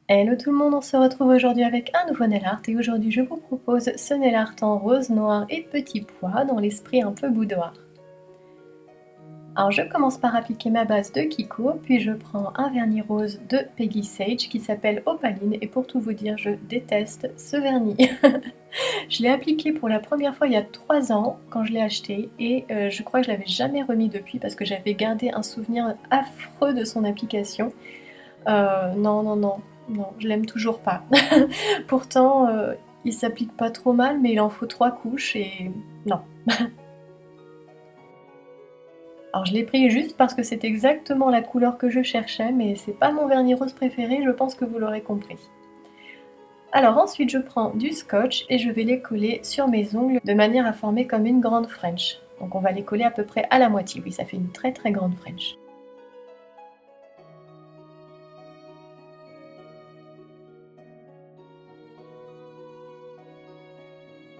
Hello tout le monde, on se retrouve aujourd'hui avec un nouveau nail art et aujourd'hui je vous propose ce nail art en rose, noir et petit pois dans l'esprit un peu boudoir. Alors je commence par appliquer ma base de Kiko, puis je prends un vernis rose de Peggy Sage qui s'appelle Opaline et pour tout vous dire je déteste ce vernis. Je l'ai appliqué pour la première fois il y a 3 ans quand je l'ai acheté et je crois que je l'avais jamais remis depuis parce que j'avais gardé un souvenir affreux de son application. Non, non, non, non, je l'aime toujours pas. Pourtant, il s'applique pas trop mal, mais il en faut 3 couches et non. Alors je l'ai pris juste parce que c'est exactement la couleur que je cherchais, mais c'est pas mon vernis rose préféré, je pense que vous l'aurez compris. Alors ensuite je prends du scotch et je vais les coller sur mes ongles de manière à former comme une grande French. Donc on va les coller à peu près à la moitié, oui ça fait une très très grande French.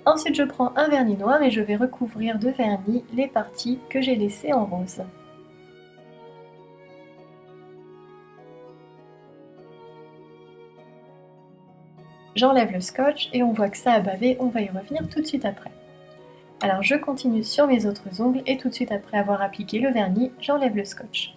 Ensuite je prends un vernis noir et je vais recouvrir de vernis les parties que j'ai laissées en rose. J'enlève le scotch et on voit que ça a bavé, on va y revenir tout de suite après. Alors je continue sur mes autres ongles et tout de suite après avoir appliqué le vernis, j'enlève le scotch.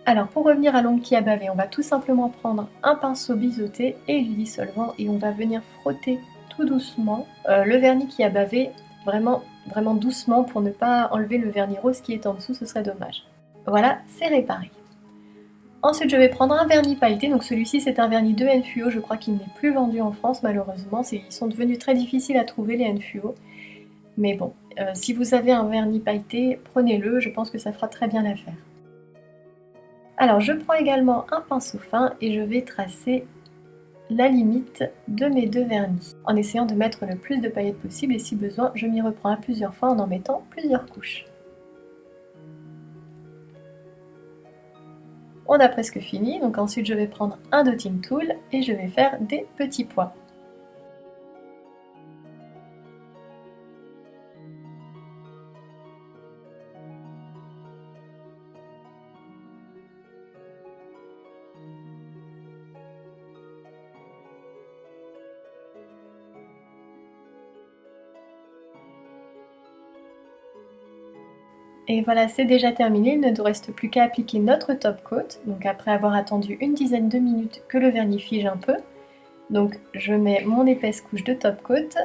Alors pour revenir à l'ongle qui a bavé, on va tout simplement prendre un pinceau biseauté et du dissolvant et on va venir frotter tout doucement le vernis qui a bavé, vraiment, vraiment doucement pour ne pas enlever le vernis rose qui est en dessous, ce serait dommage. Voilà, c'est réparé. Ensuite, je vais prendre un vernis pailleté. Donc celui-ci, c'est un vernis de Nfuo. Je crois qu'il n'est plus vendu en France, malheureusement. Ils sont devenus très difficiles à trouver, les Nfuo. Mais bon, si vous avez un vernis pailleté, prenez-le. Je pense que ça fera très bien l'affaire. Alors, je prends également un pinceau fin et je vais tracer la limite de mes deux vernis, en essayant de mettre le plus de paillettes possible. Et si besoin, je m'y reprends à plusieurs fois en mettant plusieurs couches. On a presque fini, donc ensuite je vais prendre un dotting tool et je vais faire des petits pois. Et voilà, c'est déjà terminé, il ne nous reste plus qu'à appliquer notre top coat. Donc après avoir attendu une dizaine de minutes que le vernis fige un peu, donc je mets mon épaisse couche de top coat,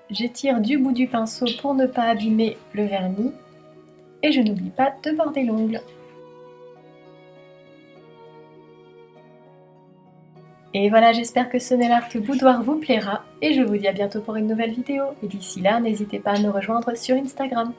j'étire du bout du pinceau pour ne pas abîmer le vernis, et je n'oublie pas de border l'ongle. Et voilà, j'espère que ce nail art boudoir vous plaira, et je vous dis à bientôt pour une nouvelle vidéo. Et d'ici là, n'hésitez pas à me rejoindre sur Instagram.